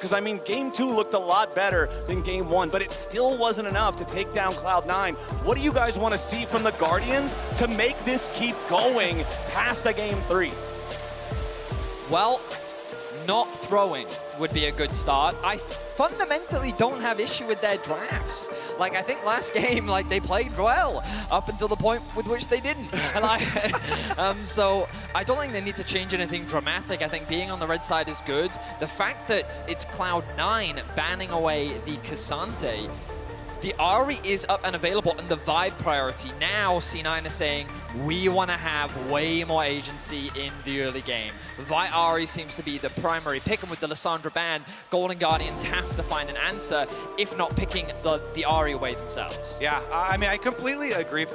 because I mean, game 2 looked a lot better than game 1, but it still wasn't enough to take down Cloud9. What do you guys want to see from the Guardians to make this keep going past a game 3? Well, not throwing would be a good start. I fundamentally don't have issue with their drafts. Like, I think last game, like, they played well up until the point with which they didn't. And so I don't think they need to change anything dramatic. I think being on the red side is good. The fact that it's Cloud9 banning away the Cassante, the Ahri is up and available, and the Vibe priority. Now C9 is saying, we want to have way more agency in the early game. Ahri seems to be the primary pick, and with the Lissandra ban, Golden Guardians have to find an answer, if not picking the Ahri away themselves. Yeah, I mean, I completely agree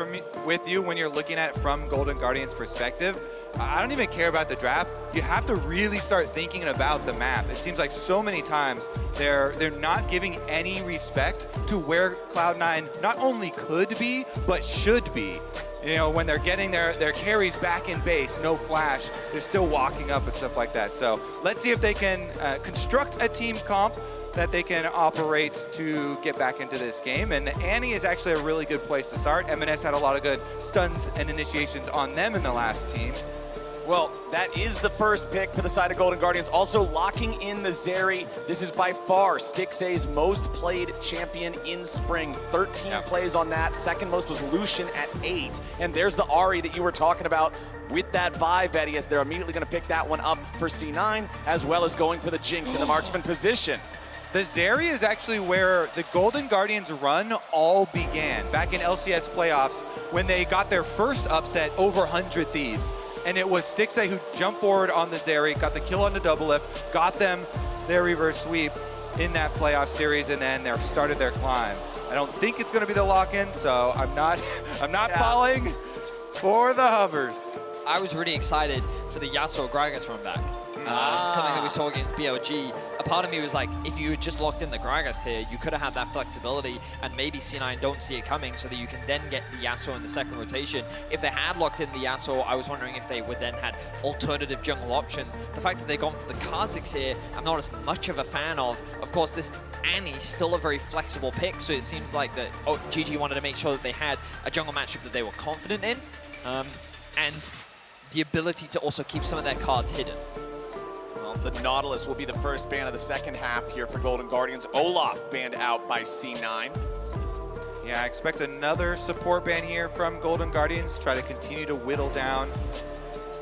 with you when you're looking at it from Golden Guardians' perspective. I don't even care about the draft. You have to really start thinking about the map. It seems like so many times they're not giving any respect to where Cloud9 not only could be, but should be. You know, when they're getting their carries back in base, no flash, they're still walking up and stuff like that. So let's see if they can construct a team comp that they can operate to get back into this game. And Annie is actually a really good place to start. MNS had a lot of good stuns and initiations on them in the last team. Well, that is the first pick for the side of Golden Guardians. Also locking in the Zeri. This is by far Stixxay's most played champion in spring. 13 plays on that. Second most was Lucian at 8. And there's the Ahri that you were talking about with that Vibe, Eddie, as they're immediately going to pick that one up for C9, as well as going for the Jinx in the marksman position. The Zeri is actually where the Golden Guardians run all began, back in LCS playoffs, when they got their first upset over 100 Thieves. And it was Stixxay who jumped forward on the Zeri, got the kill on the double lift, got them their reverse sweep in that playoff series, and then they started their climb. I don't think it's going to be the lock-in, so I'm not falling for the hovers. I was really excited for the Yasuo Gragas run back. Something that we saw against BLG. A part of me was like, if you had just locked in the Gragas here, you could have had that flexibility, and maybe C9 don't see it coming so that you can then get the Yasuo in the second rotation. If they had locked in the Yasuo, I was wondering if they would then had alternative jungle options. The fact that they've gone for the Kha'Zix here, I'm not as much of a fan of. Of course, this Annie's still a very flexible pick, so it seems like that GG wanted to make sure that they had a jungle matchup that they were confident in, and the ability to also keep some of their cards hidden. The Nautilus will be the first ban of the second half here for Golden Guardians. Olaf banned out by C9. Yeah, I expect another support ban here from Golden Guardians. Try to continue to whittle down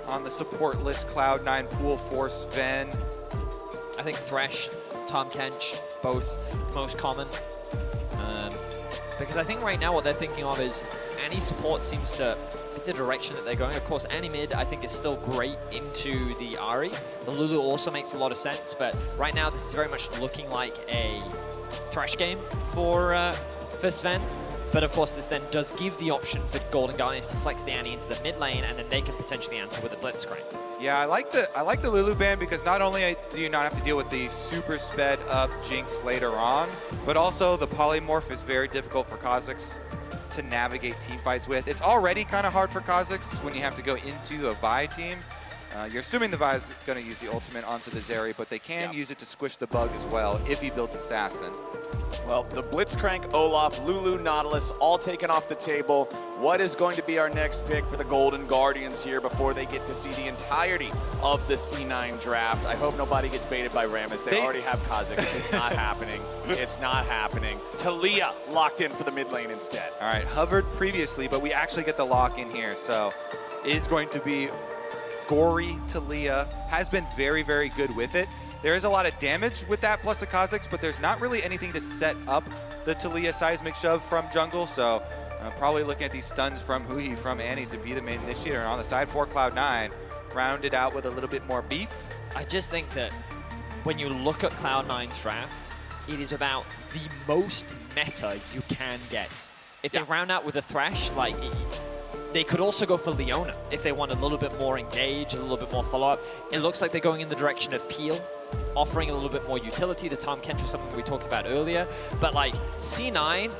on the support list. Cloud9 pool for Sven. I think Thresh, Tom Kench, both most common. Because I think right now what they're thinking of is Annie support seems to the direction that they're going. Of course, Annie mid, I think, is still great into the Ahri. The Lulu also makes a lot of sense, but right now this is very much looking like a Thresh game for Sven. But of course, this then does give the option for Golden Guardians to flex the Annie into the mid lane, and then they can potentially answer with a Blitzcrank. Yeah, I like the Lulu ban because not only do you not have to deal with the super sped up Jinx later on, but also the polymorph is very difficult for Kha'Zix to navigate team fights with. It's already kind of hard for Kha'Zix when you have to go into a Vi team. You're assuming the Vi is going to use the ultimate onto the Zeri, but they can use it to squish the bug as well if he builds Assassin. Well, the Blitzcrank, Olaf, Lulu, Nautilus, all taken off the table. What is going to be our next pick for the Golden Guardians here before they get to see the entirety of the C9 draft? I hope nobody gets baited by Rammus. They already have Kha'Zix. It's not happening. It's not happening. Talia locked in for the mid lane instead. All right, hovered previously, but we actually get the lock in here. So it is going to be Gory Talia. Has been very, very good with it. There is a lot of damage with that plus the Kha'Zix, but there's not really anything to set up the Talia seismic shove from jungle. So probably looking at these stuns from Hui, from Annie to be the main initiator. And on the side for Cloud9, rounded out with a little bit more beef. I just think that when you look at Cloud9's draft, it is about the most meta you can get. If they round out with a Thresh, like, they could also go for Leona if they want a little bit more engage, a little bit more follow-up. It looks like they're going in the direction of Peel, offering a little bit more utility. The Tom Kench was something we talked about earlier. But like, C9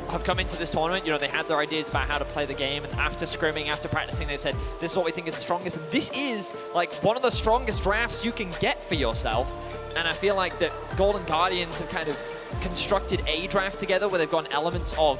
have come into this tournament, you know, they had their ideas about how to play the game, and after scrimming, after practicing, they said, this is what we think is the strongest. And this is like one of the strongest drafts you can get for yourself. And I feel like that Golden Guardians have kind of constructed a draft together where they've got elements of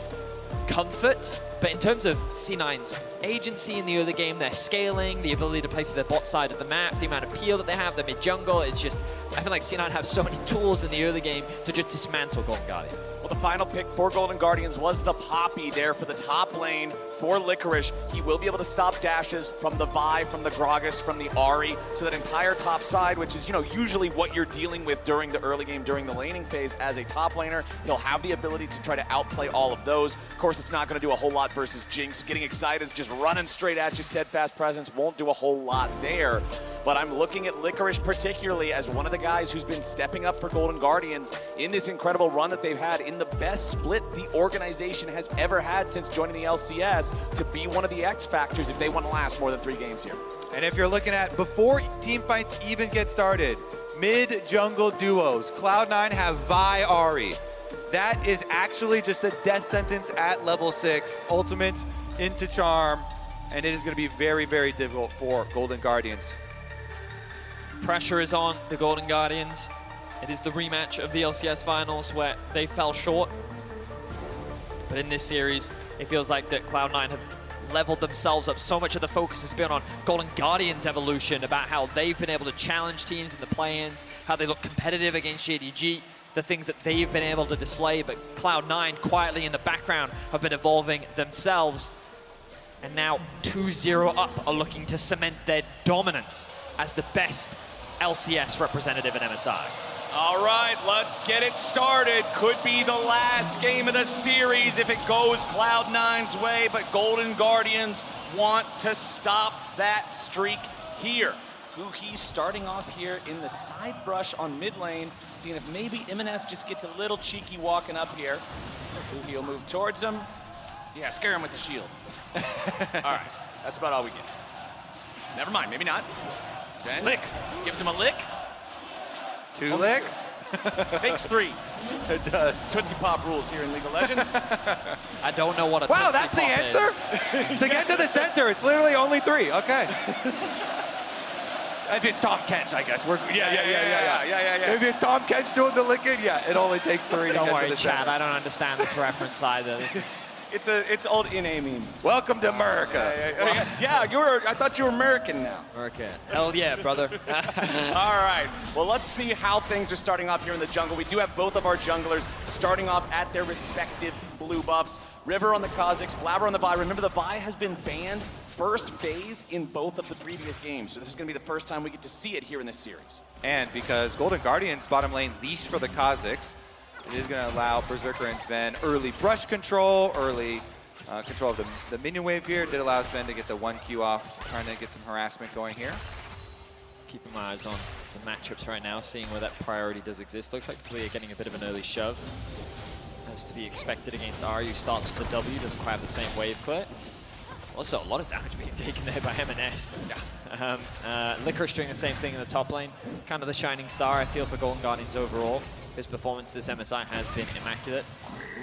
comfort. But in terms of C9's agency in the early game, their scaling, the ability to play through their bot side of the map, the amount of peel that they have, the mid-jungle, it's just, I feel like C9 have so many tools in the early game to just dismantle Golden Guardians. Well, the final pick for Golden Guardians was the Poppy there for the top lane for Licorice. He will be able to stop dashes from the Vi, from the Gragas, from the Ahri. So that entire top side, which is, usually what you're dealing with during the early game, during the laning phase as a top laner, he'll have the ability to try to outplay all of those. Of course, it's not going to do a whole lot versus Jinx. Getting excited, just running straight at you, steadfast presence won't do a whole lot there. But I'm looking at Licorice particularly as one of the guys who's been stepping up for Golden Guardians in this incredible run that they've had in the best split the organization has ever had since joining the LCS, to be one of the X factors if they want to last more than 3 games here. And if you're looking at, before team fights even get started, mid-jungle duos, Cloud9 have Vi Ahri. That is actually just a death sentence at level 6, ultimate into charm, and it is going to be very, very difficult for Golden Guardians. Pressure is on the Golden Guardians. It is the rematch of the LCS finals where they fell short. But in this series, it feels like that Cloud9 have leveled themselves up. So much of the focus has been on Golden Guardians' evolution, about how they've been able to challenge teams in the play-ins, how they look competitive against JDG, the things that they've been able to display. But Cloud9 quietly in the background have been evolving themselves. And now 2-0 up are looking to cement their dominance as the best LCS representative in MSI. All right, let's get it started. Could be the last game of the series if it goes Cloud9's way, but Golden Guardians want to stop that streak here. Huhi starting off here in the side brush on mid lane, seeing if maybe MNS just gets a little cheeky walking up here. Huhi will move towards him. Yeah, scare him with the shield. All right, that's about all we get. Never mind, maybe not. Sven lick, gives him a lick. 2 licks? Takes 3. It does. Tootsie Pop rules here in League of Legends. I don't know what a Wow, Tootsie that's the Pop answer? is. To get to the center, it's literally only 3. Okay. If it's Tom Kench, I guess. Yeah. If it's Tom Kench doing the licking, yeah, it only takes 3 to Don't get worry, to the Chad, center. I don't understand this reference either. This is... It's old NA meme. Welcome to America. I thought you were American now. Okay. Hell yeah, brother. All right, well, let's see how things are starting off here in the jungle. We do have both of our junglers starting off at their respective blue buffs. River on the Kha'Zix, Blabber on the Vi. Remember, the Vi has been banned first phase in both of the previous games, so this is going to be the first time we get to see it here in this series. And because Golden Guardians bottom lane leash for the Kha'Zix, it is going to allow Berserker and Sven early brush control, early control of the minion wave here. Did allow Sven to get the 1Q off, trying to get some harassment going here. Keeping my eyes on the matchups right now, seeing where that priority does exist. Looks like Talia getting a bit of an early shove. As to be expected against Ahri, who starts with the W, doesn't quite have the same wave clear. Also, a lot of damage being taken there by MNS. Licorice doing the same thing in the top lane. Kind of the shining star, I feel, for Golden Guardians overall. His performance this MSI has been immaculate.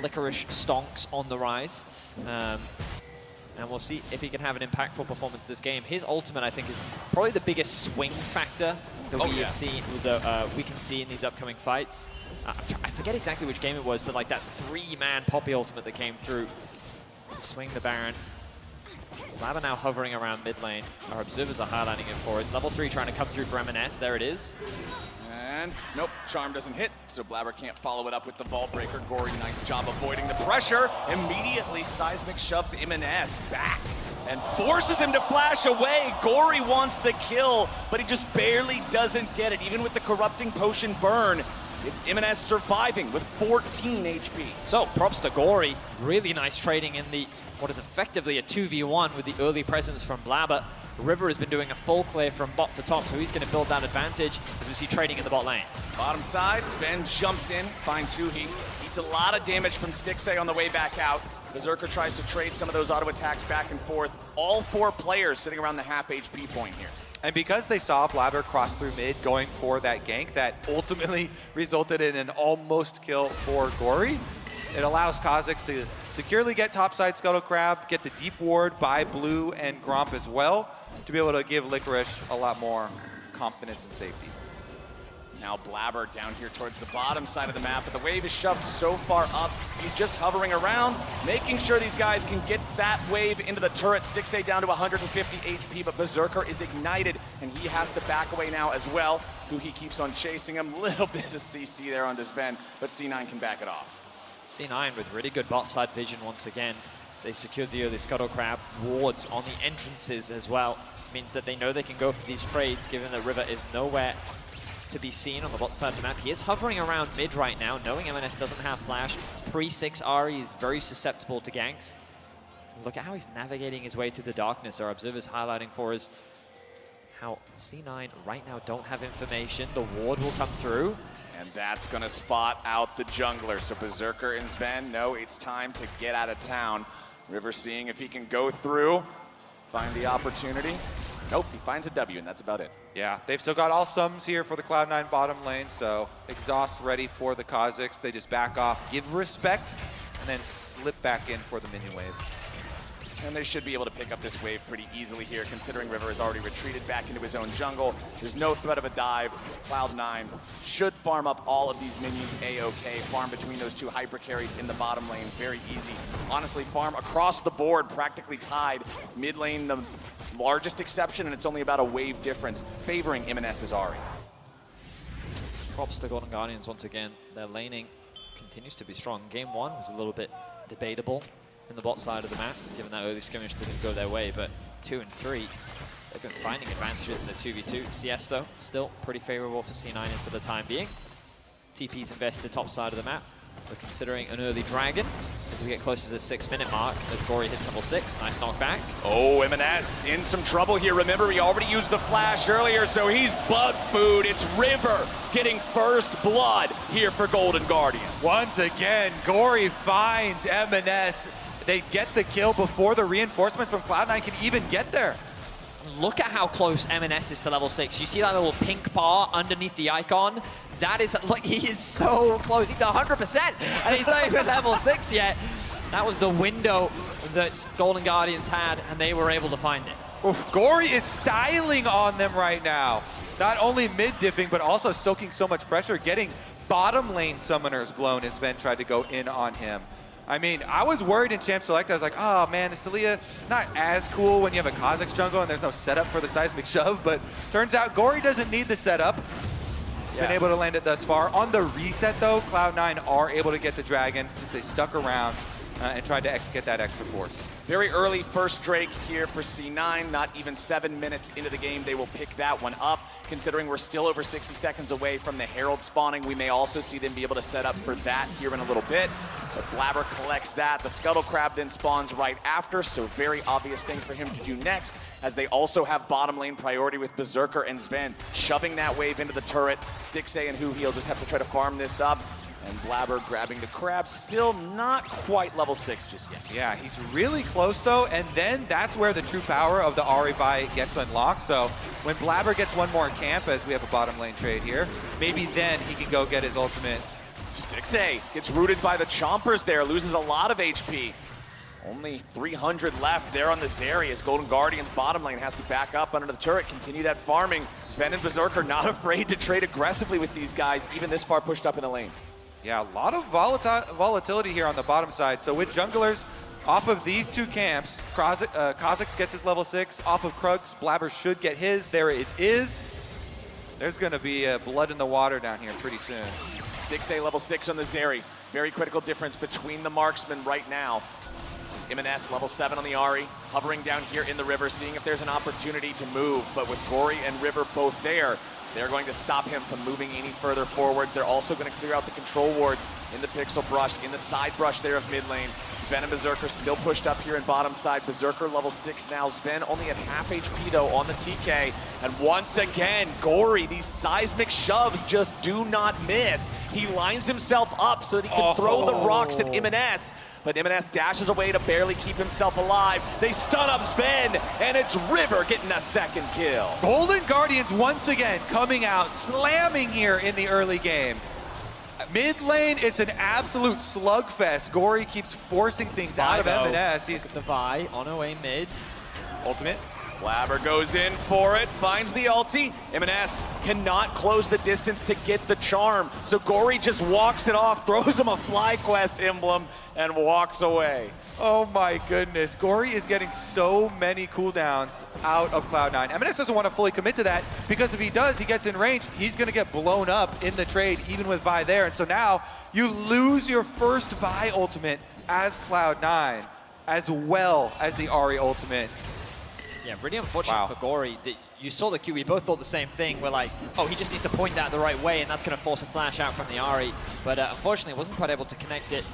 Licorice stonks on the rise. And we'll see if he can have an impactful performance this game. His ultimate, I think, is probably the biggest swing factor that we can see in these upcoming fights. I forget exactly which game it was, but like that 3-man Poppy ultimate that came through to swing the Baron. Blabber now hovering around mid lane. Our observers are highlighting it for us. Level 3 trying to come through for MNS. There it is. And nope, Charm doesn't hit, so Blabber can't follow it up with the Vault Breaker. Gory, nice job avoiding the pressure. Immediately, Seismic shoves MNS back and forces him to flash away. Gory wants the kill, but he just barely doesn't get it. Even with the Corrupting Potion burn, it's MNS surviving with 14 HP. So, props to Gory. Really nice trading in the, what is effectively a 2v1 with the early presence from Blabber. River has been doing a full clear from bot to top, so he's going to build that advantage as we see trading in the bot lane. Bottom side, Sven jumps in, finds Huhi. Eats a lot of damage from Stixay on the way back out. Berserker tries to trade some of those auto attacks back and forth. All 4 players sitting around the half HP point here. And because they saw Blabber cross through mid going for that gank that ultimately resulted in an almost kill for Gory, it allows Kha'Zix to securely get topside Scuttle Crab, get the deep ward by Blue and Gromp as well, to be able to give Licorice a lot more confidence and safety. Now Blabber down here towards the bottom side of the map, but the wave is shoved so far up, he's just hovering around, making sure these guys can get that wave into the turret. Stixay down to 150 HP, but Berserker is ignited, and he has to back away now as well. He keeps on chasing him. Little bit of CC there on Sven, but C9 can back it off. C9 with really good bot side vision once again. They secured the early Scuttle Crab wards on the entrances as well. Means that they know they can go for these trades, given that River is nowhere to be seen on the bot side of the map. He is hovering around mid right now, knowing MNS doesn't have flash. Pre-6 Ari is very susceptible to ganks. Look at how he's navigating his way through the darkness. Our observer's highlighting for us how C9 right now don't have information. The ward will come through. And that's gonna spot out the jungler. So Berserker and Sven know it's time to get out of town. River seeing if he can go through, find the opportunity. Nope, he finds a W, and that's about it. Yeah, they've still got all sums here for the Cloud9 bottom lane, so exhaust ready for the Kazakhs. They just back off, give respect, and then slip back in for the minion wave. And they should be able to pick up this wave pretty easily here, considering River has already retreated back into his own jungle. There's no threat of a dive. Cloud9 should farm up all of these minions A-OK. Farm between those two hyper carries in the bottom lane, very easy. Honestly, farm across the board, practically tied. Mid lane, the largest exception, and it's only about a wave difference, favoring MNS's Ari. Props to Golden Guardians once again. Their laning continues to be strong. Game 1 was a little bit debatable in the bot side of the map, given that early skirmish didn't go their way, but 2 and 3, they've been finding advantages in the 2v2. CS, though, still pretty favorable for C9 for the time being. TP's invested top side of the map. We're considering an early dragon as we get closer to the 6-minute mark as Gory hits level 6. Nice knockback. Oh, MNS in some trouble here. Remember, he already used the flash earlier, so he's bug food. It's River getting first blood here for Golden Guardians. Once again, Gory finds MNS. They get the kill before the reinforcements from Cloud9 can even get there. Look at how close MNS is to level 6. You see that little pink bar underneath the icon? That is, like, he is so close. He's 100%, and he's not even level 6 yet. That was the window that Golden Guardians had, and they were able to find it. Oof, Gory is styling on them right now. Not only mid-diffing, but also soaking so much pressure, getting bottom lane summoners blown as Sven tried to go in on him. I mean, I was worried in Champ Select. I was like, oh man, the Celia not as cool when you have a Kazakhs jungle and there's no setup for the seismic shove, but turns out Gory doesn't need the setup. He's been able to land it thus far. On the reset though, Cloud9 are able to get the dragon since they stuck around and tried to get that extra force. Very early first Drake here for C9. Not even 7 minutes into the game, they will pick that one up. Considering we're still over 60 seconds away from the Herald spawning, we may also see them be able to set up for that here in a little bit. But Blabber collects that. The Scuttle Crab then spawns right after, so very obvious thing for him to do next, as they also have bottom lane priority with Berserker and Sven shoving that wave into the turret. Stixay and He'll just have to try to farm this up. And Blabber grabbing the crab, still not quite level 6 just yet. Yeah, he's really close though, and then that's where the true power of the Ari gets unlocked. So when Blabber gets one more camp, as we have a bottom lane trade here, maybe then he can go get his ultimate. Stixay gets rooted by the Chompers there, loses a lot of HP. Only 300 left there on the Zeri as Golden Guardians bottom lane has to back up under the turret, continue that farming. Sven and Berserker not afraid to trade aggressively with these guys, even this far pushed up in the lane. Yeah, a lot of volatility here on the bottom side. So with junglers, off of these two camps, Kazakhs gets his level 6. Off of Krugs, Blabber should get his. There it is. There's going to be blood in the water down here pretty soon. Stixay level 6 on the Zeri. Very critical difference between the marksmen right now. Is MNS level 7 on the Ari, hovering down here in the river, seeing if there's an opportunity to move. But with Gory and River both there, they're going to stop him from moving any further forwards. They're also going to clear out the control wards in the pixel brush, in the side brush there of mid lane. Sven and Berserker still pushed up here in bottom side. Berserker level 6 now. Sven only at half HP though on the TK. And once again, Gory, these seismic shoves just do not miss. He lines himself up so that he can throw the rocks at MNS. But MNS dashes away to barely keep himself alive. They stun up Sven, and it's River getting a second kill. Golden Guardians once again coming out, slamming here in the early game. Mid lane, it's an absolute slugfest. Gory keeps forcing things out of MNS. He's the Vi on her way mid. Ultimate. Blabber goes in for it, finds the ulti. M&S cannot close the distance to get the charm. So Gory just walks it off, throws him a FlyQuest emblem, and walks away. Oh my goodness, Gory is getting so many cooldowns out of Cloud9. M&S doesn't want to fully commit to that because if he does, he gets in range, he's going to get blown up in the trade, even with Vi there. And so now you lose your first Vi ultimate as Cloud9, as well as the Ahri ultimate. Yeah, really unfortunate for Gory. You saw the Q, we both thought the same thing. We're like, oh, he just needs to point that the right way, and that's going to force a flash out from the Ahri. But unfortunately, wasn't quite able to connect it.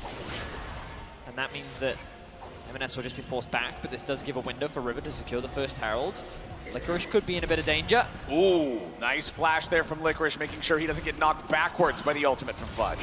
And that means that M&S will just be forced back, but this does give a window for River to secure the first Herald. Licorice could be in a bit of danger. Ooh, nice flash there from Licorice, making sure he doesn't get knocked backwards by the ultimate from Fudge.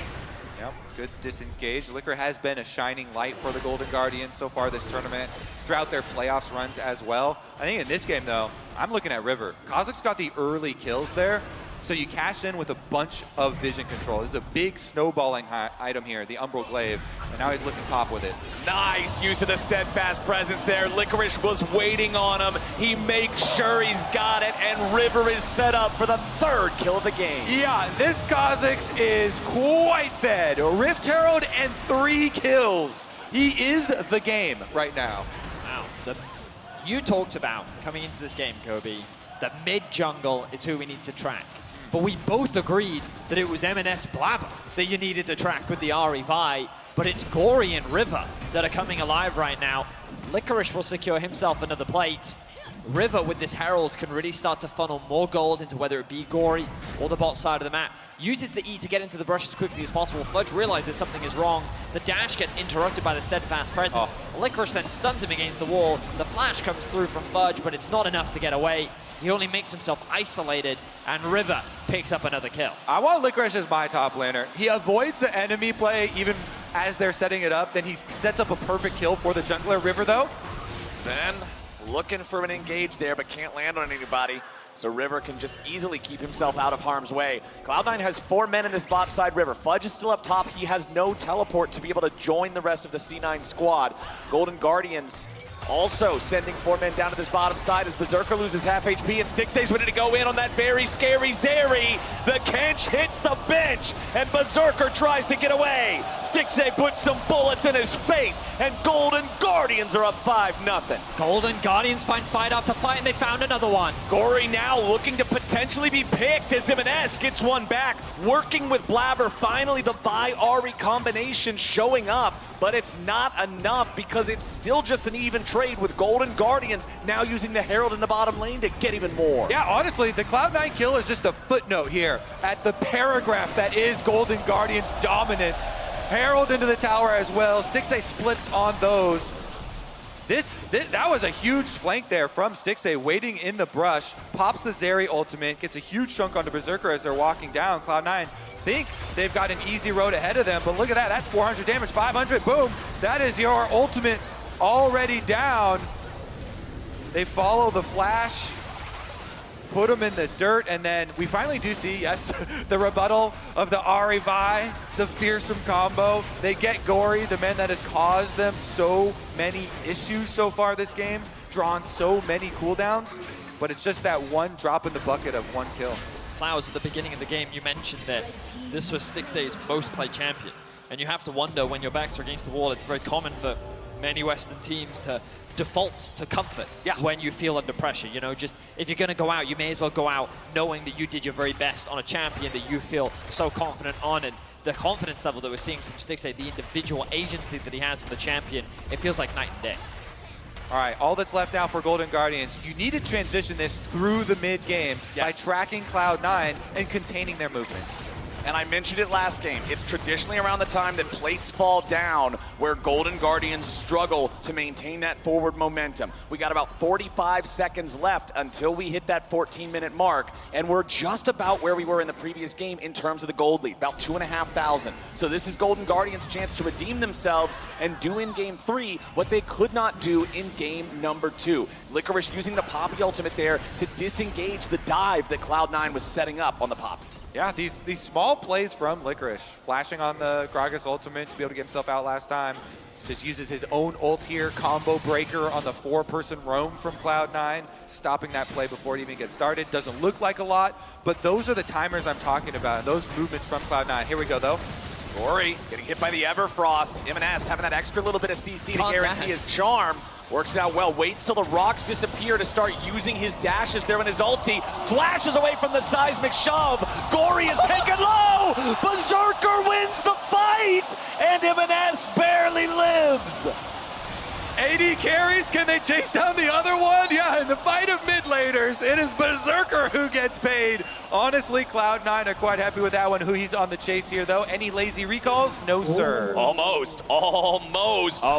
Yep, good disengage. Liquor has been a shining light for the Golden Guardians so far this tournament, throughout their playoffs runs as well. I think in this game, though, I'm looking at River. Kozik's got the early kills there, so you cash in with a bunch of vision control. This is a big snowballing item here, the Umbral Glaive, and now he's looking top with it. Nice use of the steadfast presence there. Licorice was waiting on him. He makes sure he's got it, and River is set up for the third kill of the game. Yeah, this Kha'Zix is quite fed. Rift Herald and 3 kills. He is the game right now. Wow. You talked about, coming into this game, Kobe, the mid-jungle is who we need to track. But we both agreed that it was M&S Blabber that you needed to track with the Ahri Vi, but it's Gory and River that are coming alive right now. Licorice will secure himself another plate. River, with this Herald, can really start to funnel more gold into whether it be Gory or the bot side of the map. Uses the E to get into the brush as quickly as possible. Fudge realizes something is wrong. The dash gets interrupted by the steadfast presence. Licorice then stuns him against the wall. The flash comes through from Fudge, but it's not enough to get away. He only makes himself isolated, and River picks up another kill. I want Licorice as my top laner. He avoids the enemy play even as they're setting it up. Then he sets up a perfect kill for the jungler. River, though, Sven looking for an engage there, but can't land on anybody. So River can just easily keep himself out of harm's way. Cloud9 has 4 men in this bot side River. Fudge is still up top. He has no teleport to be able to join the rest of the C9 squad. Golden Guardians also sending 4 men down to this bottom side as Berserker loses half HP and Stixay's ready to go in on that very scary Zeri. The Kench hits the bench and Berserker tries to get away. Stixay puts some bullets in his face and Golden Guardians are up 5-0. Golden Guardians find fight after fight, and they found another one. Gory now looking to potentially be picked as M&S gets one back. Working with Blabber, finally the Vi-Ahri combination showing up. But it's not enough because it's still just an even trade with Golden Guardians now using the Herald in the bottom lane to get even more. yeah, honestly, the Cloud9 kill is just a footnote here at the paragraph that is Golden Guardians' dominance. Herald into the tower as well. Stixay splits on those. That was a huge flank there from Stixay, waiting in the brush, pops the Zeri ultimate, gets a huge chunk onto Berserker as they're walking down. Cloud9 think they've got an easy road ahead of them, but look at that, that's 400 damage, 500, boom. That is your ultimate already down. They follow the flash, put them in the dirt, and then we finally do see, yes, the rebuttal of the Ahri Vi, the fearsome combo. They get Gory, the man that has caused them so many issues so far this game, drawn so many cooldowns, but it's just that one drop in the bucket of 1 kill. Flowers, at the beginning of the game, you mentioned that this was Stixay's most played champion. And you have to wonder, when your backs are against the wall, it's very common for many Western teams to default to comfort when you feel under pressure. You know, just if you're going to go out, you may as well go out knowing that you did your very best on a champion that you feel so confident on. And the confidence level that we're seeing from Stixay, the individual agency that he has in the champion, it feels like night and day. All right, all that's left now for Golden Guardians, you need to transition this through the mid-game by tracking Cloud9 and containing their movements. And I mentioned it last game, it's traditionally around the time that plates fall down where Golden Guardians struggle to maintain that forward momentum. We got about 45 seconds left until we hit that 14-minute mark, and we're just about where we were in the previous game in terms of the gold lead, about 2,500. So this is Golden Guardians' chance to redeem themselves and do in game 3 what they could not do in game number 2. Licorice using the Poppy ultimate there to disengage the dive that Cloud9 was setting up on the Poppy. Yeah, these small plays from Licorice, flashing on the Gragas ultimate to be able to get himself out last time. Just uses his own ult here, combo breaker on the 4-person roam from Cloud9, stopping that play before it even gets started. Doesn't look like a lot, but those are the timers I'm talking about, and those movements from Cloud9. Here we go, though. Gory getting hit by the Everfrost. M&S having that extra little bit of CC to guarantee his charm. Works out well, waits till the rocks disappear to start using his dashes there in his ulti. Flashes away from the seismic shove. Gory is taken low. Berserker wins the fight, and M&S barely lives. AD carries, can they chase down the other one? Yeah, in the fight of mid laners, it is Berserker who gets paid. Honestly, Cloud9 are quite happy with that one. Who he's on the chase here, though. Any lazy recalls? No, sir. Almost. Oh,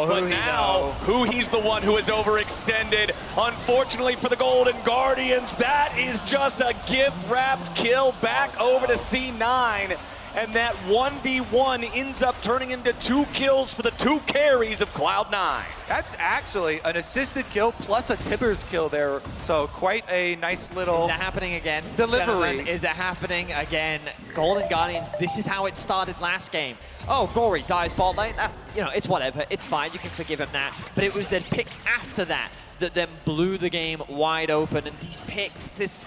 but now, he's the one who is overextended. Unfortunately for the Golden Guardians, that is just a gift-wrapped kill back over to C9. And that 1v1 ends up turning into 2 kills for the 2 carries of Cloud9. That's actually an assisted kill plus a Tibbers kill there. So quite a nice little Is that happening again? delivery. Gentlemen, is it happening again? Golden Guardians, this is how it started last game. Oh, Gory dies bot lane. You know, it's whatever. It's fine. You can forgive him that. But it was the pick after that that then blew the game wide open. And these picks, this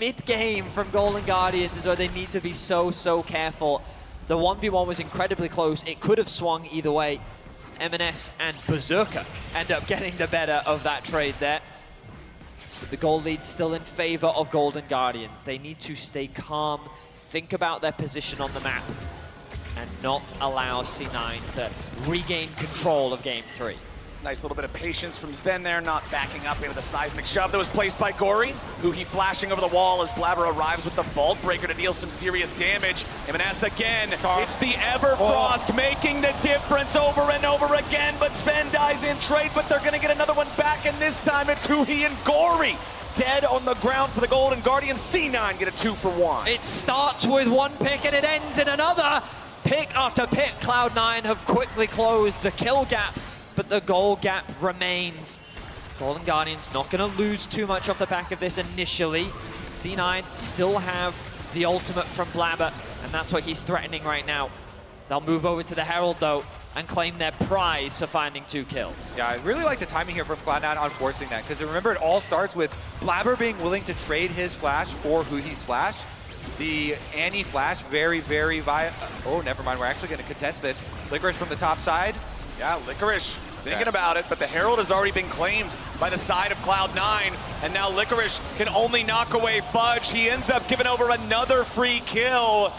mid-game from Golden Guardians is where they need to be so careful. The 1v1 was incredibly close. It could have swung either way. M&S and Berserker end up getting the better of that trade there. But the goal lead's still in favor of Golden Guardians. They need to stay calm, think about their position on the map, and not allow C9 to regain control of Game 3. Nice little bit of patience from Sven there, not backing up into the seismic shove that was placed by Gory. He flashing over the wall as Blabber arrives with the Vault Breaker to deal some serious damage. M&S again, it's the Everfrost making the difference over and over again, but Sven dies in trade, but they're gonna get another one back, and this time it's Huhi and Gory. Dead on the ground for the Golden Guardians. C9 get a 2-for-1. It starts with one pick and it ends in another. Pick after pick, Cloud9 have quickly closed the kill gap, but the goal gap remains. Golden Guardians not going to lose too much off the back of this initially. C9 still have the ultimate from Blabber, and that's what he's threatening right now. They'll move over to the Herald, though, and claim their prize for finding 2 kills. Yeah, I really like the timing here from Cloud9 on forcing that, because remember, it all starts with Blabber being willing to trade his flash for Huhi's flash. The Annie flash, very oh, never mind, we're actually going to contest this. Licorice from the top side. Yeah, Licorice thinking about it, but the Herald has already been claimed by the side of Cloud9, and now Licorice can only knock away Fudge. He ends up giving over another free kill.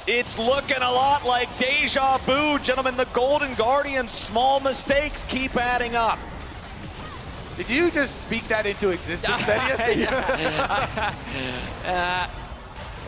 It's looking a lot like deja vu, gentlemen. The Golden Guardians' small mistakes keep adding up. Did you just speak that into existence, Thaddeus?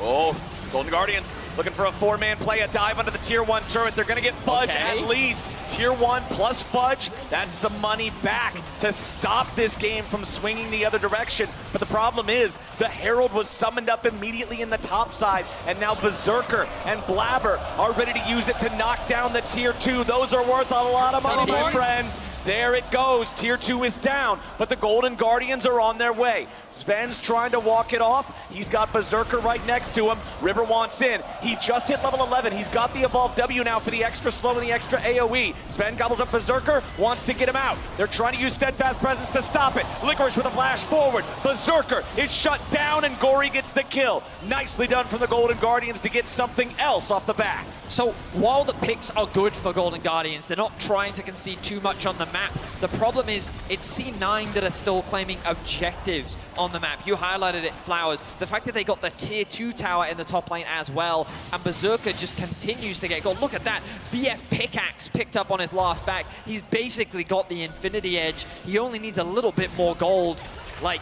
Oh, Golden Guardians looking for a 4-man play, a dive under the Tier 1 turret. They're gonna get Fudge at least. Tier 1 plus Fudge, that's some money back to stop this game from swinging the other direction. But the problem is, the Herald was summoned up immediately in the top side, and now Berserker and Blabber are ready to use it to knock down the Tier 2. Those are worth a lot of money, my friends. There it goes, Tier 2 is down, but the Golden Guardians are on their way. Sven's trying to walk it off. He's got Berserker right next to him. River wants in. He just hit level 11. He's got the Evolve W now for the extra slow and the extra AoE. Sven gobbles up Berserker, wants to get him out. They're trying to use Steadfast Presence to stop it. Licorice with a flash forward. Berserker is shut down and Gory gets the kill. Nicely done from the Golden Guardians to get something else off the back. So while the picks are good for Golden Guardians, they're not trying to concede too much on the map. The problem is it's C9 that are still claiming objectives on the map. You highlighted it, Flowers. The fact that they got the Tier 2 tower in the top lane as well, and Berserker just continues to get gold. Look at that. BF Pickaxe picked up on his last back. He's basically got the Infinity Edge. He only needs a little bit more gold. Like,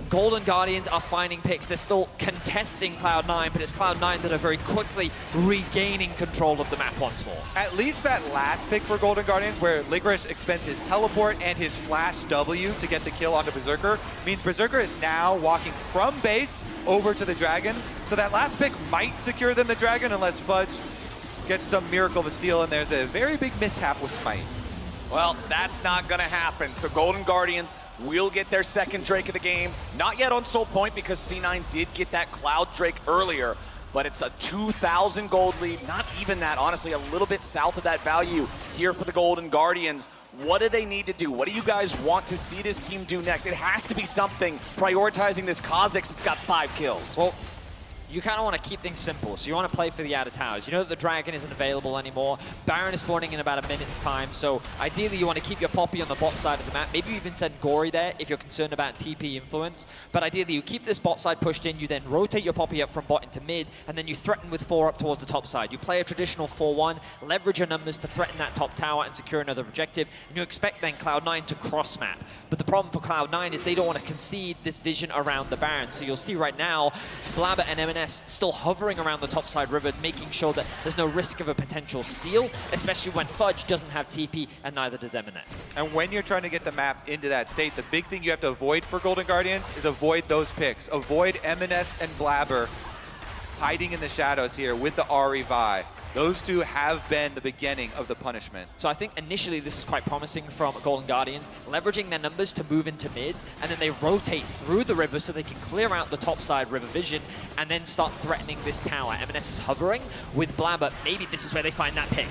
Golden Guardians are finding picks. They're still contesting Cloud9, but it's Cloud9 that are very quickly regaining control of the map once more. At least that last pick for Golden Guardians, where Licorice expends his teleport and his flash W to get the kill onto Berserker, means Berserker is now walking from base over to the Dragon. So that last pick might secure them the Dragon unless Fudge gets some miracle of a steal, and there's a very big mishap with Smite. Well, that's not gonna happen. So Golden Guardians will get their second Drake of the game. Not yet on Soul Point because C9 did get that Cloud Drake earlier. but it's a 2,000 gold lead. Not even that, honestly, a little bit south of that value here for the Golden Guardians. What do they need to do? What do you guys want to see this team do next? It has to be something prioritizing this Kha'Zix that's got 5 kills. Well, you kind of want to keep things simple. So you want to play for the outer towers. You know that the Dragon isn't available anymore. Baron is spawning in about a minute's time. So ideally you want to keep your Poppy on the bot side of the map. Maybe you even send Gory there if you're concerned about TP influence. But ideally you keep this bot side pushed in. You then rotate your Poppy up from bot into mid. And then you threaten with 4 up towards the top side. You play a traditional 4-1, leverage your numbers to threaten that top tower and secure another objective. And you expect then Cloud9 to cross map. But the problem for Cloud9 is they don't want to concede this vision around the Baron. So you'll see right now, Blabber and MNS still hovering around the topside river, making sure that there's no risk of a potential steal, especially when Fudge doesn't have TP and neither does MNS. And when you're trying to get the map into that state, the big thing you have to avoid for Golden Guardians is avoid those picks. Avoid MNS and Blabber hiding in the shadows here with the Ahri Vi. Those two have been the beginning of the punishment. So I think initially this is quite promising from Golden Guardians, leveraging their numbers to move into mid, and then they rotate through the river so they can clear out the topside river vision and then start threatening this tower. MNS is hovering with Blabber. Maybe this is where they find that pick.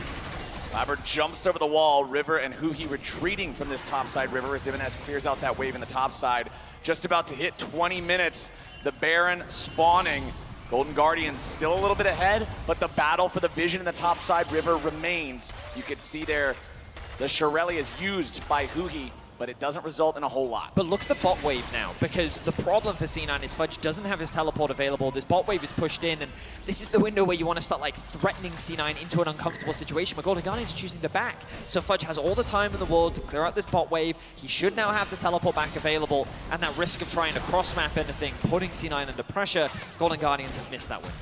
Blabber jumps over the wall. River and Huhi retreating from this topside river as MNS clears out that wave in the topside. Just about to hit 20 minutes. The Baron spawning. Golden Guardians still a little bit ahead, but the battle for the vision in the topside river remains. You can see there, the Shirelli is used by Huhi, but it doesn't result in a whole lot. But look at the bot wave now, because the problem for C9 is Fudge doesn't have his teleport available. This bot wave is pushed in, and this is the window where you want to start like threatening C9 into an uncomfortable situation, but Golden Guardians are choosing to back. So Fudge has all the time in the world to clear out this bot wave. He should now have the teleport back available, and that risk of trying to cross-map anything, putting C9 under pressure, Golden Guardians have missed that window.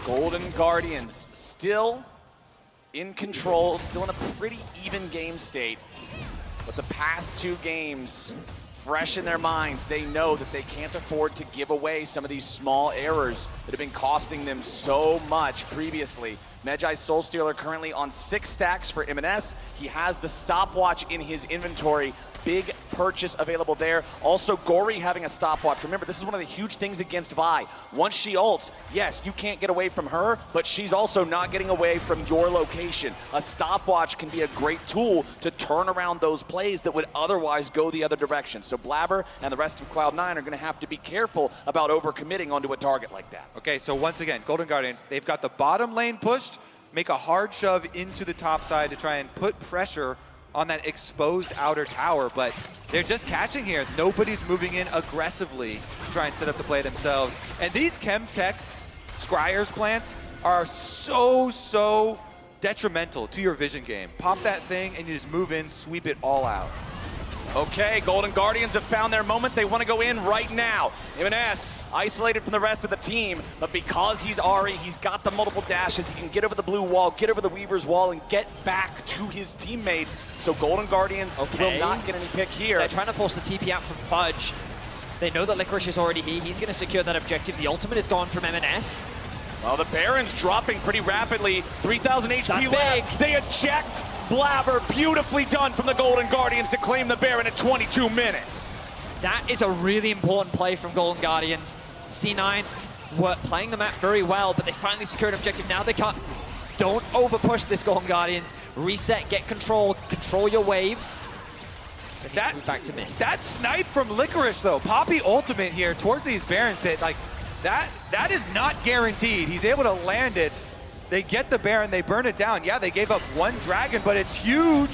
Golden Guardians still in control, still in a pretty even game state. But the past 2 games, fresh in their minds, they know that they can't afford to give away some of these small errors that have been costing them so much previously. Medjai's Soulstealer currently on 6 stacks for MNS. He has the stopwatch in his inventory. Big purchase available there. Also, Gory having a stopwatch. Remember, this is one of the huge things against Vi. Once she ults, yes, you can't get away from her, but she's also not getting away from your location. A stopwatch can be a great tool to turn around those plays that would otherwise go the other direction. So Blabber and the rest of Cloud9 are going to have to be careful about overcommitting onto a target like that. Okay, so once again, Golden Guardians, they've got the bottom lane pushed, make a hard shove into the top side to try and put pressure on that exposed outer tower, but they're just catching here. Nobody's moving in aggressively to try and set up the play themselves. And these Chemtech Scryer's plants are so detrimental to your vision game. Pop that thing and you just move in, sweep it all out. Okay, Golden Guardians have found their moment. They want to go in right now. MNS isolated from the rest of the team, but because he's Ahri, he's got the multiple dashes. He can get over the blue wall, get over the Weaver's wall, and get back to his teammates. So Golden Guardians will not get any pick here. They're trying to force the TP out from Fudge. They know that Licorice is already here. He's going to secure that objective. The ultimate is gone from MNS. Well, the Baron's dropping pretty rapidly. 3,000 HP left. They eject Blabber. Beautifully done from the Golden Guardians to claim the Baron at 22 minutes. That is a really important play from Golden Guardians. C9 were playing the map very well, but they finally secured an objective. Now they can't. Don't over-push this, Golden Guardians. Reset, get control your waves. That, back to me. That snipe from Licorice, though. Poppy ultimate here towards these Baron pit. Like, that is not guaranteed. He's able to land it. They get the Baron, they burn it down. Yeah, they gave up 1 dragon, but it's huge.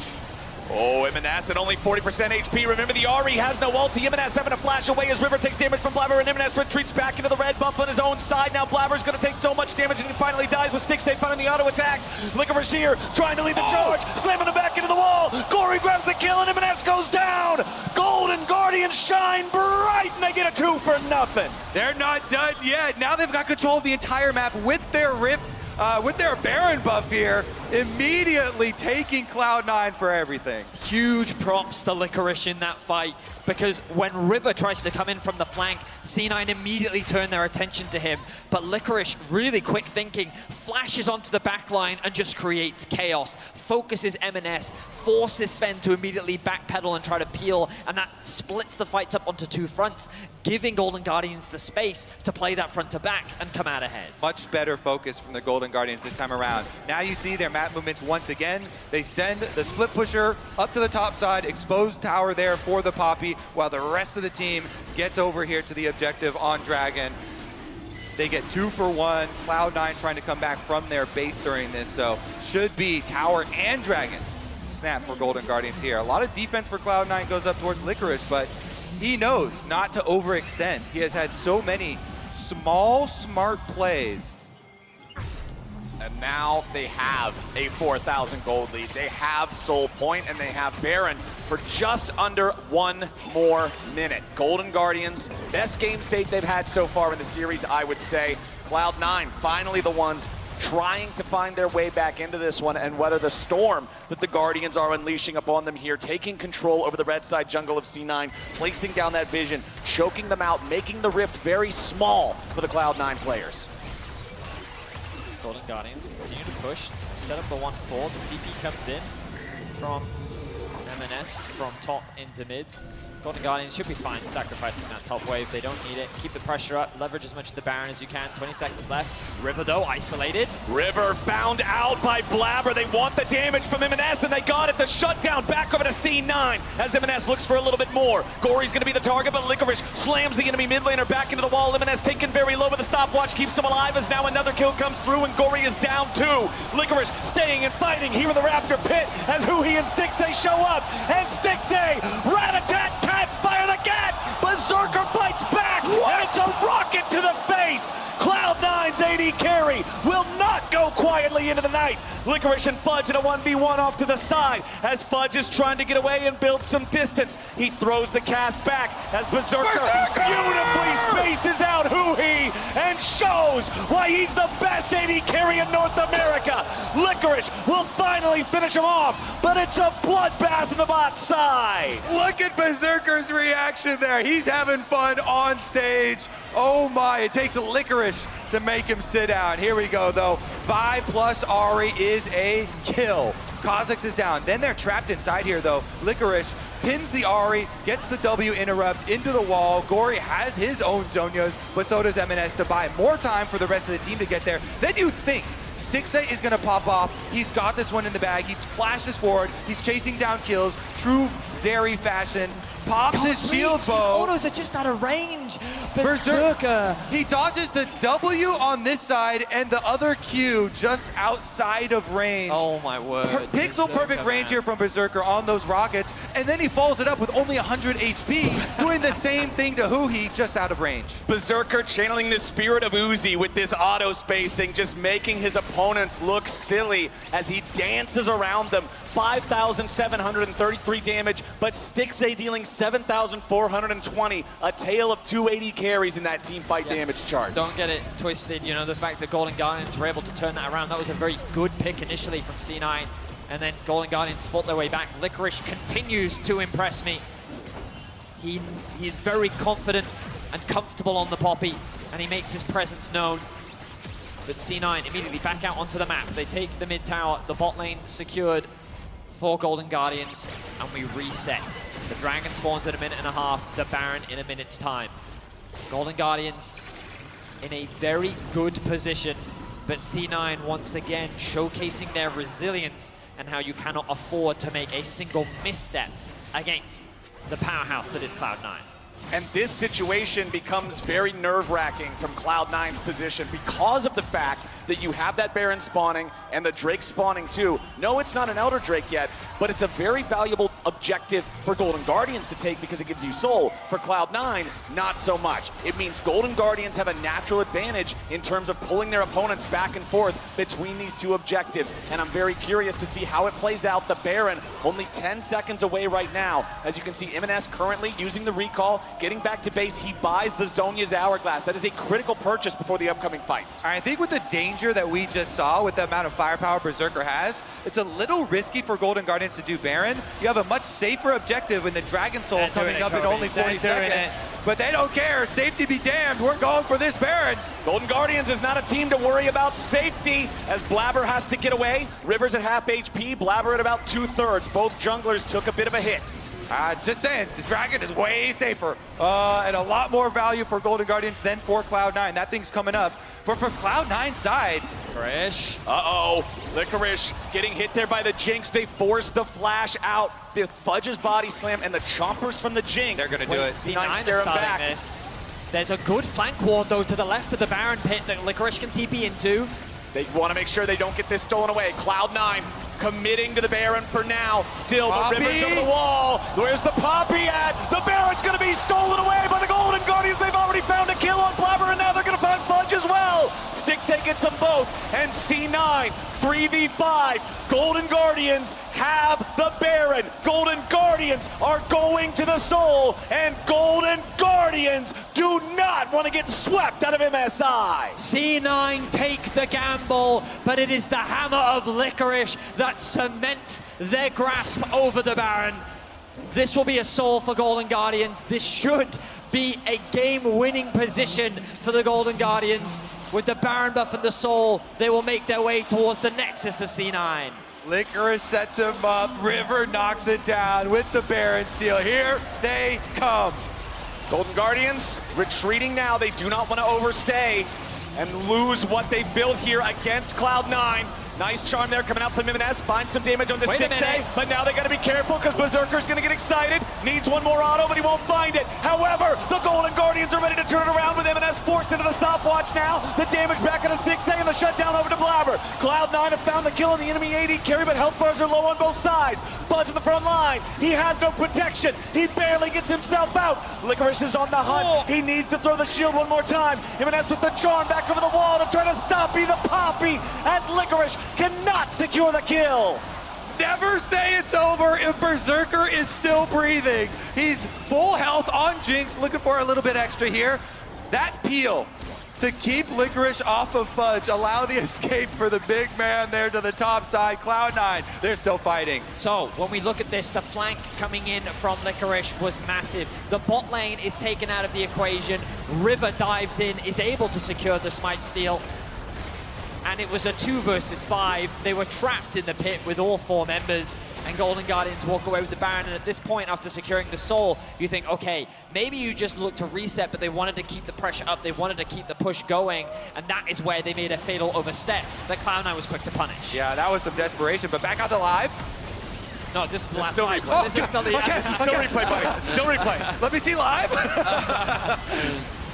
Oh, MNS at only 40% HP. Remember, the Ahri has no ulti. MNS having a flash away as River takes damage from Blabber, and MNS retreats back into the red buff on his own side. Now Blabber's going to take so much damage, and he finally dies with Stick Stay finding the auto attacks. Licorice here trying to lead the charge, slamming him back into the wall. Gory grabs the kill, and MNS goes down. Golden Guardians shine bright, and they get a 2 for nothing. They're not done yet. Now they've got control of the entire map with their Rift. With their Baron buff here, immediately taking Cloud9 for everything. huge props to Licorice in that fight, because when River tries to come in from the flank, C9 immediately turn their attention to him. But Licorice, really quick thinking, flashes onto the back line and just creates chaos, focuses M&S, forces Sven to immediately backpedal and try to peel, and that splits the fights up onto two fronts, giving Golden Guardians the space to play that front to back and come out ahead. Much better focus from the Golden Guardians this time around. Now you see their map movements once again. They send the split pusher up to the top side, exposed tower there for the Poppy, while the rest of the team gets over here to the objective on Dragon. They get 2 for 1. Cloud9 trying to come back from their base during this, so should be tower and Dragon. Snap for Golden Guardians here. A lot of defense for Cloud9 goes up towards Licorice, but he knows not to overextend. He has had so many small, smart plays. And now they have a 4,000 gold lead. They have Soul Point, and they have Baron for just under 1 more minute. Golden Guardians, best game state they've had so far in the series, I would say. Cloud9, finally the ones trying to find their way back into this one and weather the storm that the Guardians are unleashing upon them here, taking control over the red side jungle of C9, placing down that vision, choking them out, making the rift very small for the Cloud9 players. Golden Guardians continue to push, set up the 1-4. The TP comes in from M&S from top into mid. Golden Guardians should be fine sacrificing that top wave. They don't need it. Keep the pressure up. Leverage as much of the Baron as you can. 20 seconds left. River, though, isolated. River found out by Blabber. They want the damage from M&S, and they got it. The shutdown back over to C9 as M&S looks for a little bit more. Gory's going to be the target, but Licorice slams the enemy mid laner back into the wall. M&S taken very low, but the stopwatch keeps him alive as now another kill comes through, and Gory is down 2. Licorice staying and fighting here in the Raptor pit as Huhi and Stixay show up, and Stixay, rat-a-tat-tat, fire the gat! Berserker fights back, and it's a rocket to the face! Cloud9's AD carry will not go quietly into the night. Licorice and Fudge in a 1v1 off to the side as Fudge is trying to get away and build some distance. He throws the cast back as Berserker beautifully spaces out Huhi and shows why he's the best AD carry in North America. Licorice will finally finish him off, but it's a bloodbath in the bot side. Look at Berserker's reaction there. He's having fun on stage. Oh my, it takes a Licorice to make him sit down. Here we go though. Vi plus Ahri is a kill. Kha'Zix is down. Then they're trapped inside here though. Licorice pins the Ahri, gets the W interrupt into the wall. Gory has his own Zonias, but so does M&S to buy more time for the rest of the team to get there. Then you think Stixay is gonna pop off. He's got this one in the bag. He flashes forward. He's chasing down kills. True Zeri fashion. Pops his shield bow. Autos are just out of range. Berserker. He dodges the W on this side and the other Q just outside of range. Oh my word. Pixel perfect range here from Berserker on those rockets, and then he follows it up with only 100 HP, doing the same thing to Huhi, just out of range. Berserker channeling the spirit of Uzi with this auto spacing, just making his opponents look silly as he dances around them. 5,733 damage, but Stixay dealing 7,420. A tale of 280 carries in that team fight damage chart. Don't get it twisted. You know, the fact that Golden Guardians were able to turn that around, that was a very good pick initially from C9. And then Golden Guardians fought their way back. Licorice continues to impress me. He's very confident and comfortable on the Poppy, and he makes his presence known. But C9 immediately back out onto the map. They take the mid tower, the bot lane secured for Golden Guardians, and we reset. The Dragon spawns in a minute and a half, the Baron in a minute's time. Golden Guardians in a very good position, but C9 once again showcasing their resilience and how you cannot afford to make a single misstep against the powerhouse that is Cloud9. And this situation becomes very nerve-wracking from Cloud9's position because of the fact that you have that Baron spawning and the Drake spawning too. No, it's not an Elder Drake yet, but it's a very valuable objective for Golden Guardians to take because it gives you soul. For Cloud9, not so much. It means Golden Guardians have a natural advantage in terms of pulling their opponents back and forth between these two objectives. And I'm very curious to see how it plays out. The Baron only 10 seconds away right now. As you can see, M&S currently using the recall, getting back to base. He buys the Zhonya's Hourglass. That is a critical purchase before the upcoming fights. I think with the danger danger that we just saw with the amount of firepower Berserker has, it's a little risky for Golden Guardians to do Baron. You have a much safer objective in the Dragon Soul coming up in only 40 seconds. But they don't care. Safety be damned. We're going for this Baron. Golden Guardians is not a team to worry about safety as Blabber has to get away. River's at half HP, Blabber at about 2/3. Both junglers took a bit of a hit. Just saying, the Dragon is way safer and a lot more value for Golden Guardians than for Cloud9. That thing's coming up. But for Cloud9's side, Licorice. Uh-oh, Licorice getting hit there by the Jinx. They forced the flash out. The Fudge's body slam and the chompers from the Jinx. they're going to do it. C9 stare him back. starting this. There's a good flank ward, though, to the left of the Baron pit that Licorice can TP into. They want to make sure they don't get this stolen away. Cloud9 committing to the Baron for now. Still, Poppy. the River's over the wall. Where's the Poppy at? The Baron's going to be stolen away by the Golden Guardians. They've already found a kill on Blabber, and now they're going to find Fudge as well. Stixay gets them both, and C9, 3v5. Golden Guardians have the Baron. Golden Guardians are going to the Soul, and Golden Guardians do not want to get swept out of MSI. C9 take the gamble, but it is the hammer of Licorice that cements their grasp over the Baron. This will be a Soul for Golden Guardians. This should be a game-winning position for the Golden Guardians. With the Baron buff and the Soul, they will make their way towards the Nexus of C9. Licorice sets him up. River knocks it down with the Baron steal. Here they come. Golden Guardians retreating now. They do not want to overstay and lose what they built here against Cloud9. Nice charm there coming out from MNS. Finds some damage on the Stixay, but now they got to be careful because Berserker's going to get excited. Needs one more auto, but he won't find it. However, the Golden Guardians are ready to turn it around with MNS forced into the stopwatch now. The damage back on the Stixay and the shutdown over to Blabber. Cloud9 have found the kill on the enemy AD carry, but health bars are low on both sides. Fudge in the front line. He has no protection. He barely gets himself out. Licorice is on the hunt. He needs to throw the shield one more time. MNS with the charm back over the wall to try to stop the Poppy as Licorice cannot secure the kill. Never say it's over if Berserker is still breathing. He's full health on Jinx, looking for a little bit extra here. That peel to keep Licorice off of Fudge, allow the escape for the big man there to the top side. Cloud9, they're still fighting. So when we look at this, the flank coming in from Licorice was massive. The bot lane is taken out of the equation. River dives in, is able to secure the smite steal. And it was a 2 versus 5. They were trapped in the pit with all 4 members, and Golden Guardians walk away with the Baron. And at this point, after securing the Soul, you think, okay, maybe you just look to reset, but they wanted to keep the pressure up. They wanted to keep the push going, and that is where they made a fatal overstep that Cloud9 was quick to punish. Yeah, that was some desperation, but back out to live. No, this is the last still fight. replay. This is still the Okay, This is still replay, buddy. Still replay. Let me see live.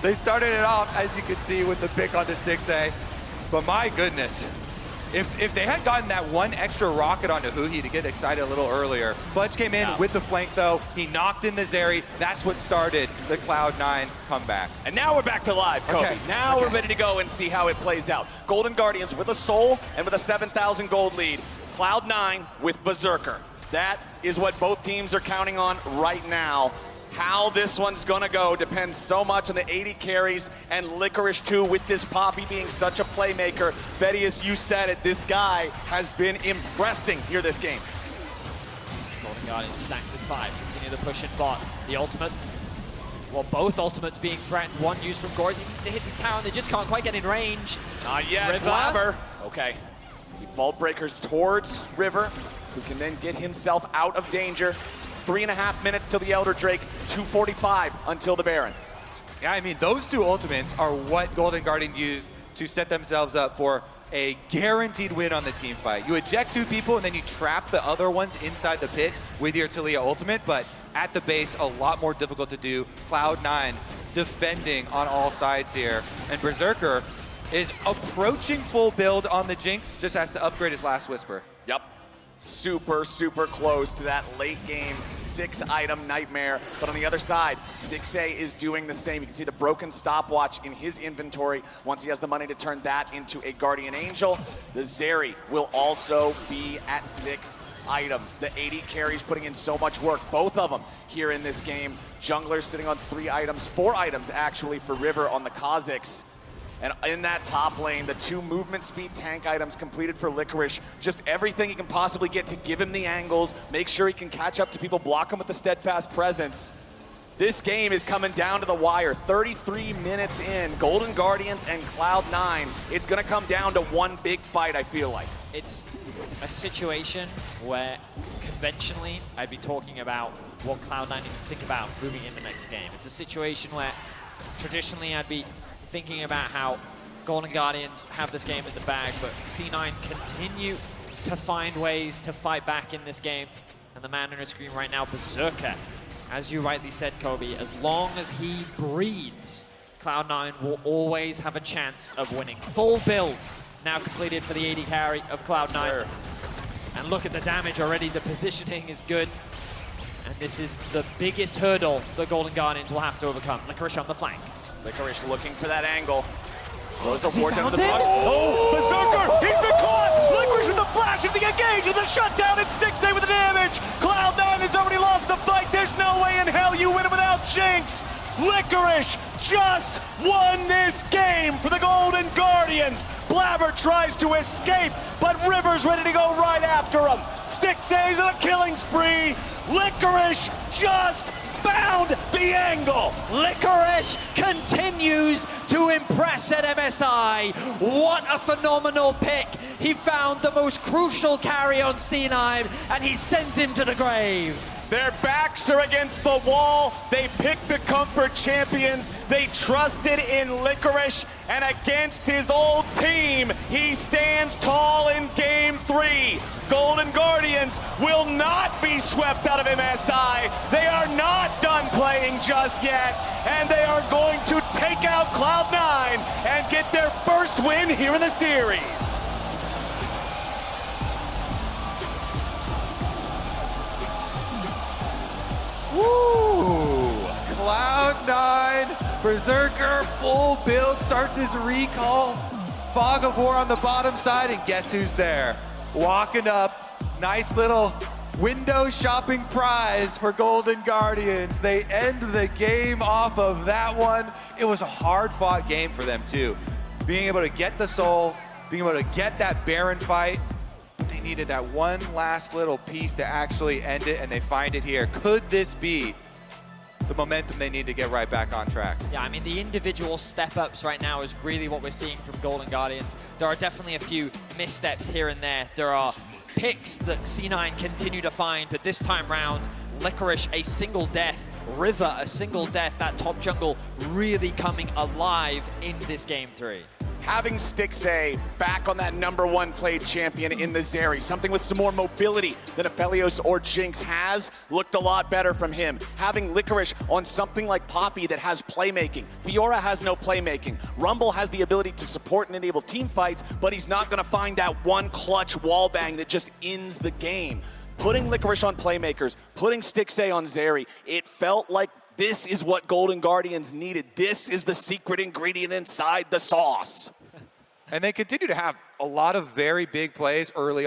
They started it off, as you can see, with the pick on the Stixay. But my goodness, if they had gotten that one extra rocket onto Huhi to get excited a little earlier, Fudge came in with the flank though, he knocked in the Zeri, that's what started the Cloud9 comeback. And now we're back to live, Kobe. Okay. Now we're ready to go and see how it plays out. Golden Guardians with a Soul and with a 7,000 gold lead. Cloud9 with Berserker. That is what both teams are counting on right now. How this one's gonna go depends so much on the 80 carries and Licorice too, with this Poppy being such a playmaker. Betty, as you said it, this guy has been impressing here this game. Golden Guardians stack this 5, continue the push in bot. The ultimate, well, both ultimates being threatened. One used from Gordon, he needs to hit this tower, they just can't quite get in range. Not yet, River. Blabber. Okay, he vault breakers towards River, who can then get himself out of danger. 3.5 minutes till the Elder Drake, 2:45 until the Baron. Yeah, I mean, those 2 ultimates are what Golden Guardian used to set themselves up for a guaranteed win on the team fight. You eject 2 people and then you trap the other ones inside the pit with your Taliyah ultimate, but at the base, a lot more difficult to do. Cloud9 defending on all sides here, and Berserker is approaching full build on the Jinx, just has to upgrade his last Whisper. Yep. Super, super close to that late game 6-item nightmare. But on the other side, Stixay is doing the same. You can see the broken stopwatch in his inventory once he has the money to turn that into a Guardian Angel. The Zeri will also be at 6 items. The 80 carries putting in so much work, both of them here in this game. Junglers sitting on 3 items, 4 items actually for River on the Kha'Zix. And in that top lane, the 2 movement speed tank items completed for Licorice, just everything he can possibly get to give him the angles, make sure he can catch up to people, block him with the steadfast presence. This game is coming down to the wire. 33 minutes in, Golden Guardians and Cloud9. It's gonna come down to one big fight, I feel like. It's a situation where conventionally I'd be talking about what Cloud9 need to think about moving in the next game. It's a situation where traditionally I'd be thinking about how Golden Guardians have this game in the bag, but C9 continue to find ways to fight back in this game. And the man on your screen right now, Berserker, as you rightly said, Kobe, as long as he breathes, Cloud9 will always have a chance of winning. Full build now completed for the AD carry of Cloud9. Sure. And look at the damage already, the positioning is good. And this is the biggest hurdle the Golden Guardians will have to overcome. Licorice on the flank. Licorice looking for that angle. Throws a he ward down to found the it? bush. Oh, Berserker! He's been caught! Licorice with the flash and the engage and the shutdown and Stixay with the damage! Cloud9 has already lost the fight. There's no way in hell you win it without Jinx! Licorice just won this game for the Golden Guardians! Blabber tries to escape, but River's ready to go right after him. Stixay's on a killing spree. Licorice just found the angle. Licorice continues to impress at MSI. What a phenomenal pick. He found the most crucial carry on C9 and he sends him to the grave. Their backs are against the wall. They picked the comfort champions. They trusted in Licorice, and against his old team, he stands tall in Game 3. Golden Guardians will not be swept out of MSI. They are not done playing just yet, and they are going to take out Cloud9 and get their first win here in the series. Woo! Cloud9, Berserker, full build, starts his recall. Fog of War on the bottom side, and guess who's there? Walking up, nice little window shopping prize for Golden Guardians. They end the game off of that one. It was a hard-fought game for them, too. Being able to get the soul, being able to get that Baron fight, they needed that one last little piece to actually end it, and they find it here. Could this be the momentum they need to get right back on track? Yeah, I mean, the individual step-ups right now is really what we're seeing from Golden Guardians. There are definitely a few missteps here and there. There are picks that C9 continue to find, but this time round, Licorice, a single death. River, a single death. That top jungle really coming alive in this Game 3. Having Stixay back on that #1 played champion in the Zeri, something with some more mobility than Aphelios or Jinx has, looked a lot better from him. Having Licorice on something like Poppy that has playmaking. Fiora has no playmaking. Rumble has the ability to support and enable team fights, but he's not gonna find that one clutch wall bang that just ends the game. Putting Licorice on playmakers, putting Stixay on Zeri, it felt like this is what Golden Guardians needed. This is the secret ingredient inside the sauce. And they continue to have a lot of very big plays early on.